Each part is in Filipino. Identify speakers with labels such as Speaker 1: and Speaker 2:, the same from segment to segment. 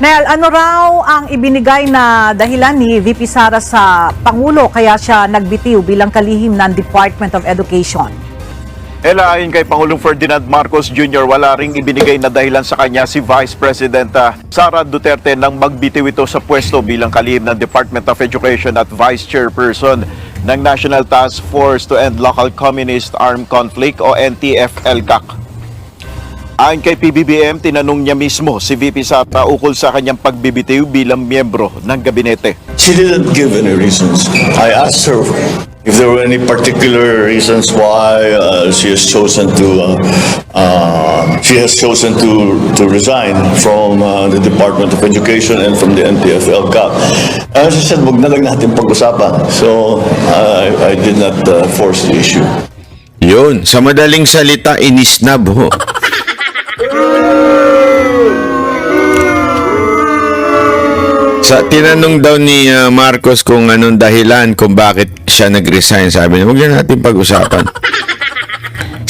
Speaker 1: Nel, ano raw ang ibinigay na dahilan ni VP Sara sa Pangulo kaya siya nagbitiw bilang kalihim ng Department of Education?
Speaker 2: Ayon kay Pangulong Ferdinand Marcos Jr., wala ring ibinigay na dahilan sa kanya si Vice President Sara Duterte nang magbitiw ito sa pwesto bilang kalihim ng Department of Education at Vice Chairperson ng National Task Force to End Local Communist Armed Conflict o NTF-ELCAC. Ayon kay PBBM, tinanong niya mismo si VP Sara ukol sa kanyang pagbibitiw bilang miyembro ng gabinete.
Speaker 3: She didn't give any reasons. I asked her if there were any particular reasons why she has chosen to resign from the Department of Education and from the NTF-ELCAC. She said, wag na lang natin pag-usapan. So I did not force the issue.
Speaker 4: Yun, sa madaling salita, inisnab ho. Tinanong daw ni Marcos kung anong dahilan kung bakit siya nag-resign. Sabi niya, huwag na natin pag-usapan.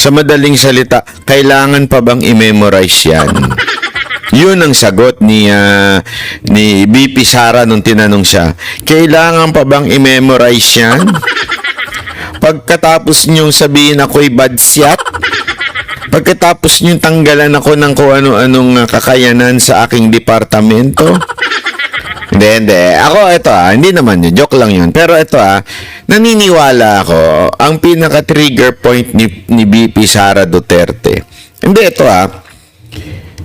Speaker 4: Sa madaling salita, kailangan pa bang i-memorize yan? Yun ang sagot ni VP Sara nung tinanong siya. Kailangan pa bang i-memorize yan? Pagkatapos niyong sabihin ako'y badsyat, pagkatapos niyong tanggalan ako ng kung ano-anong kakayanan sa aking departamento. Hindi. Ako, hindi naman yun. Joke lang yun. Pero naniniwala ako, ang pinaka-trigger point ni VP Sara Duterte. Hindi,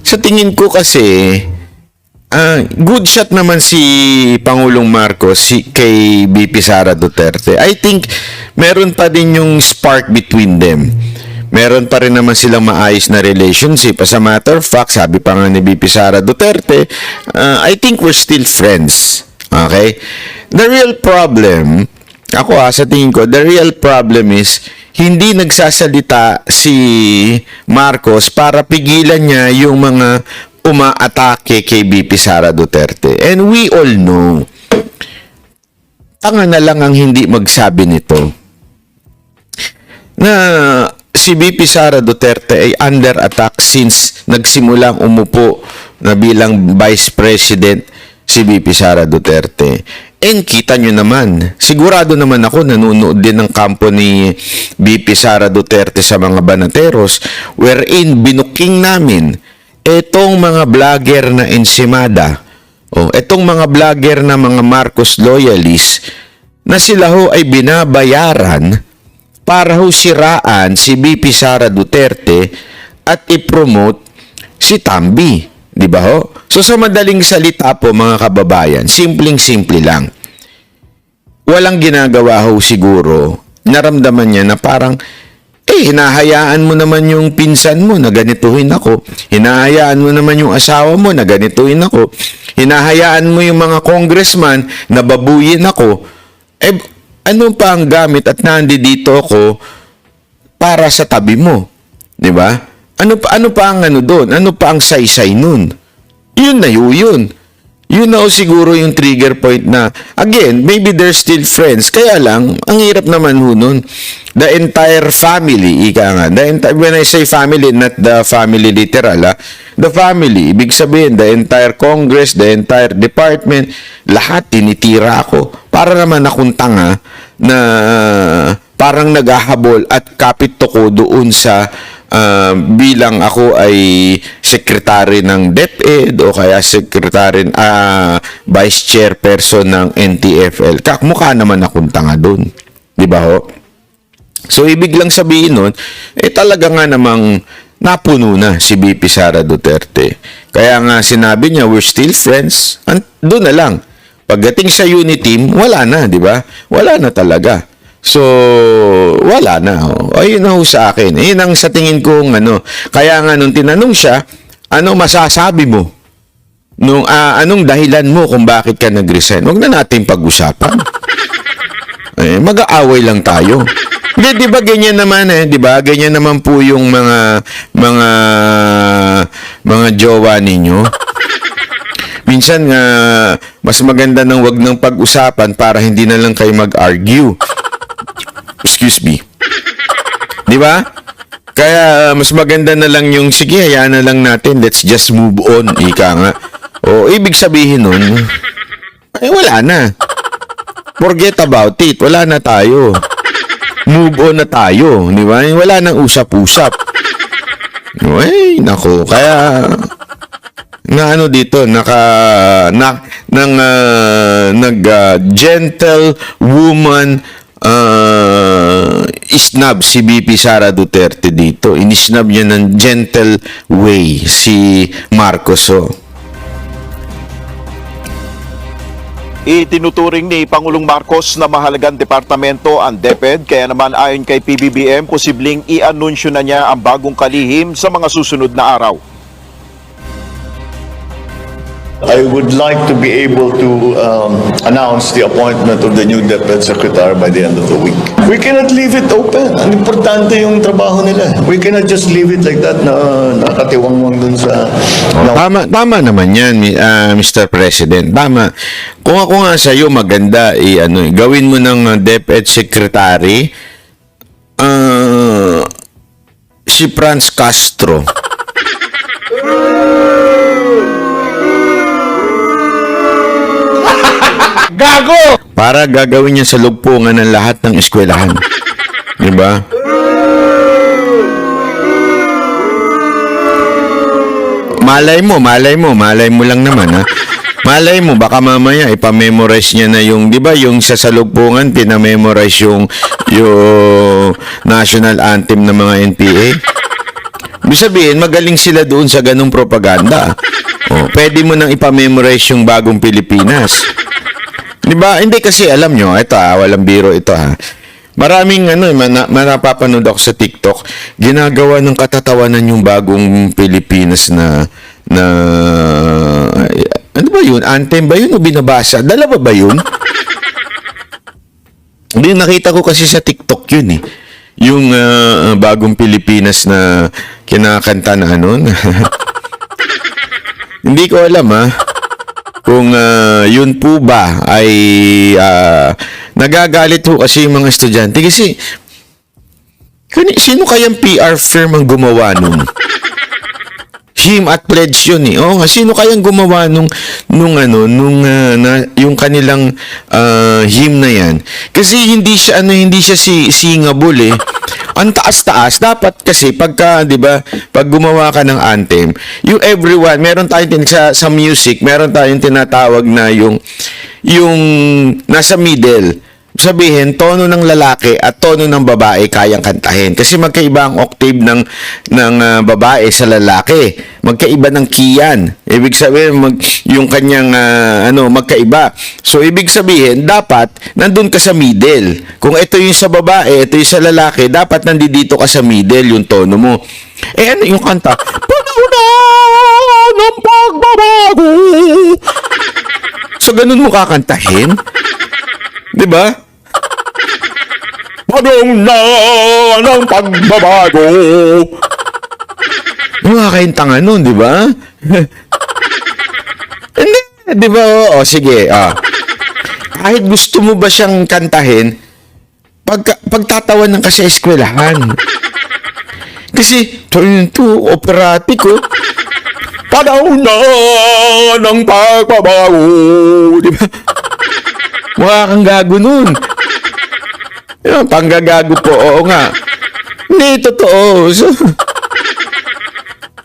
Speaker 4: sa tingin ko kasi, good shot naman si Pangulong Marcos kay VP Sara Duterte. I think, meron pa din yung spark between them. Meron pa rin naman silang maayos na relationship. As a matter of fact, sabi pa nga ni VP Sara Duterte, I think we're still friends. Okay? The real problem, sa tingin ko, the real problem is, hindi nagsasalita si Marcos para pigilan niya yung mga umaatake kay VP Sara Duterte. And we all know, tanga na lang ang hindi magsabi nito, na si VP Sara Duterte ay under attack since nagsimulang umupo na bilang Vice President si VP Sara Duterte. And kita nyo naman, sigurado naman ako nanonood din ng kampo ni VP Sara Duterte sa mga banateros wherein binuking namin etong mga vlogger na ensimada etong mga vlogger na mga Marcos loyalists na sila ho ay binabayaran para ho siraan si VP Sara Duterte at i-promote si Tambi. Di ba ho? So sa madaling salita po mga kababayan, simpleng-simple lang. Walang ginagawa ho siguro. Naramdaman niya na parang, hinahayaan mo naman yung pinsan mo na ganituhin ako. Hinahayaan mo naman yung asawa mo na ganituhin ako. Hinahayaan mo yung mga congressman na babuyin ako. Ano pa ang gamit at nandito ako para sa tabi mo? 'Di ba? Ano pa ang doon? Ano pa ang saysay nun? Yun na yun. Yun na siguro yung trigger point na, again, maybe they're still friends. Kaya lang, ang hirap naman ho nun. The entire family, when I say family, not the family literal, the family, ibig sabihin, the entire Congress, the entire department, lahat tinitira ako. Para naman akong tanga na parang naghahabol at kapit ko doon sa bilang ako ay secretary ng DepEd o kaya secretary, vice chairperson ng NTF-ELCAC. Mukha naman akong tanga doon. Di ba ho? So, ibig lang sabihin nun, talaga nga namang napuno na si VP Sara Duterte. Kaya nga sinabi niya, we're still friends. Doon na lang. Pagdating sa unity team, wala na, di ba? Wala na talaga. So, wala na. Ayun na ho sa akin. Ayun ang sa tingin kong Kaya nga nung tinanong siya, ano masasabi mo? Anong dahilan mo kung bakit ka nag-resign? Huwag na natin pag-usapan. Mag-aaway lang tayo. Di ba ganyan naman di ba? Ganyan naman po yung mga jowa ninyo. Minsan mas maganda nang wag nang pag-usapan para hindi na lang kayo mag-argue. Excuse me. Di ba? Kaya mas maganda na lang yung sige, hayaan na lang natin. Let's just move on. Ika nga. O, ibig sabihin nun, ay wala na. Forget about it. Wala na tayo. Move on na tayo. Di ba? Wala nang usap-usap. Ay, nako. Kaya, gentle woman isnab si BP Sara Duterte dito. Inisnab niya ng gentle way si Marcos.
Speaker 2: Itinuturing ni Pangulong Marcos na mahalagang departamento ang DepEd, kaya naman ayon kay PBBM, posibleng i-anunsyo na niya ang bagong kalihim sa mga susunod na araw.
Speaker 3: I would like to be able to announce the appointment of the new DepEd Secretary by the end of the week. We cannot leave it open. Ang importante yung trabaho nila. We cannot just leave it like that na nakatiwangwang dun sa...
Speaker 4: Tama naman yan, Mr. President. Tama. Kung ako nga sa iyo, maganda, gawin mo ng DepEd Secretary si Franz Castro. Gago! Para gagawin niya sa lugpungan ng lahat ng eskwelahan. Diba? Malay mo lang naman, ha? Malay mo, baka mamaya ipamemorize niya na yung, di ba, yung sa salugpungan, pinamemorize yung national anthem ng mga NPA. Ibig sabihin, magaling sila doon sa ganung propaganda. Pwede mo nang ipamemorize yung bagong Pilipinas. Di ba? Hindi kasi alam nyo, ito walang biro ito ha. Maraming napapanood ako sa TikTok, ginagawa ng katatawanan yung bagong Pilipinas na ano ba yun? Anthem ba yun o binabasa? Dalawa ba yun? Hindi, nakita ko kasi sa TikTok yun eh. Yung bagong Pilipinas na kinakanta na Hindi ko alam ha. Kung yun po ba ay nagagalit ho kasi yung mga estudyante kasi sino kayang PR firm ang gumawa nun? Him at Pledge yun eh. Sino kayang gumawa yung kanilang him na yan? Kasi hindi siya singable eh. Ang taas-taas dapat kasi pagka, 'di ba, pag gumawa ka ng anthem, yung everyone, meron tayong sa music, meron tayong tinatawag na yung nasa middle. Sabihin, tono ng lalaki at tono ng babae kayang kantahin. Kasi magkaiba ang octave ng babae sa lalaki. Magkaiba ng kiyan. Ibig sabihin, yung kanyang magkaiba. So, ibig sabihin, dapat nandun ka sa middle. Kung ito yung sa babae, ito yung sa lalaki, dapat nandito ka sa middle yung tono mo. Ano yung kanta? Panahon ng pagbabago. So, ganun mo kakantahin? Diba? Panahon na ng pagbabago. Makakaintanga nun, di ba? Hindi, di ba? Sige. Kahit gusto mo ba siyang kantahin, pagtatawan ng kasi eskwelahan. Kasi, ito, operatic, Panahon na ng pagbabago. Di ba? Mukha kang gago nun. Panggagago po, oo nga. Hindi, totoo. So,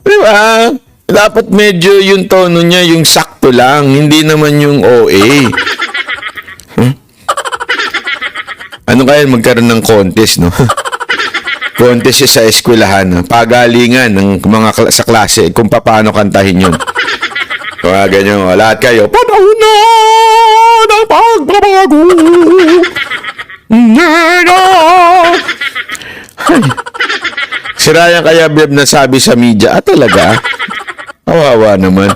Speaker 4: di ba? Dapat medyo yung tono niya, yung sakto lang. Hindi naman yung OA. Ano kaya magkaroon ng contest, no? Contest sa eskwelahan. Pagalingan ng mga sa klase kung paano kantahin yun. Kaya ganyan, lahat kayo, panahon na ng pagbabago. Sira yan kaya Beb na sabi sa media, talaga? Kawawa naman.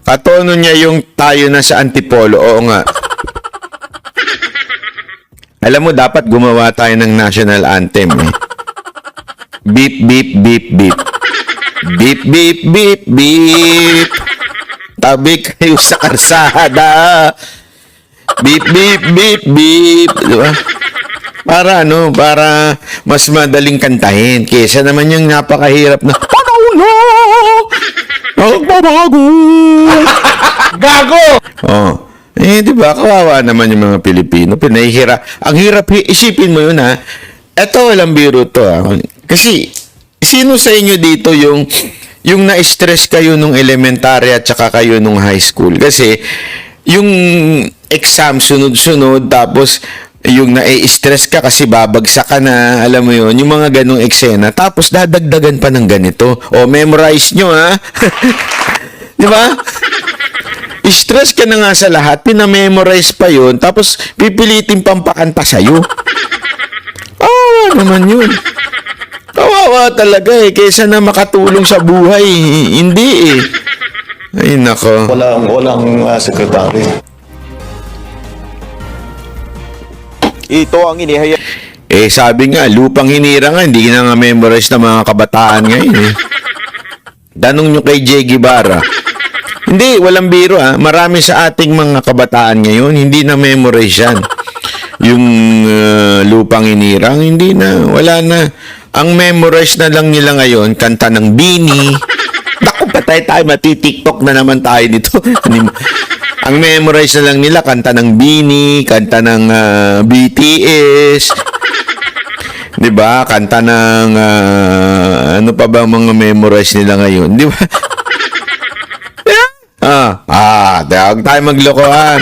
Speaker 4: Katono niya yung tayo na sa Antipolo. Oo nga. Alam mo, dapat gumawa tayo ng national anthem. Beep, beep, beep, beep. Beep, beep, beep, beep. Tabi kayo sa karsada. Beep, beep, beep, beep. Diba? Para para mas madaling kantahin. Kesa naman yung napakahirap na panahon mula nagbabago.
Speaker 5: Gago!
Speaker 4: Oh. Di ba? Kawawa naman yung mga Pilipino. Ang hirap isipin mo yun, ha? Eto, walang biro to, ha? Kasi, sino sa inyo dito yung na-stress kayo nung elementary at saka kayo nung high school? Kasi, yung exam sunod-sunod, tapos yung na-stress ka kasi babagsak ka na, alam mo yun, yung mga ganong eksena, tapos dadagdagan pa ng ganito. O, memorize nyo, ha? Di ba? Stress ka na nga sa lahat, pinamemorize pa yun, tapos pipilitin pampakanta sa'yo. Kawawa naman yun. Kawawa talaga eh, kaysa na makatulong sa buhay. Hindi eh. Ay, nako.
Speaker 3: Walang sekretary.
Speaker 2: Ito ang inihayag
Speaker 4: Sabi nga, lupang hinira nga, hindi na nga memorize ng mga kabataan ngayon eh. Tanong nyo kay Jay Guevara. Hindi, walang biro Marami sa ating mga kabataan ngayon, hindi na memorize yan. Yung lupang hinirang, hindi na, wala na. Ang memorize na lang nila ngayon, kanta ng Bini. Naku, patay tayo, mati-TikTok na naman tayo dito. Ang memorize na lang nila, kanta ng Bini, kanta ng BTS. 'Di ba? Kanta ng ano pa ba ang mga memorize nila ngayon, 'di ba? Huwag tayo maglokohan.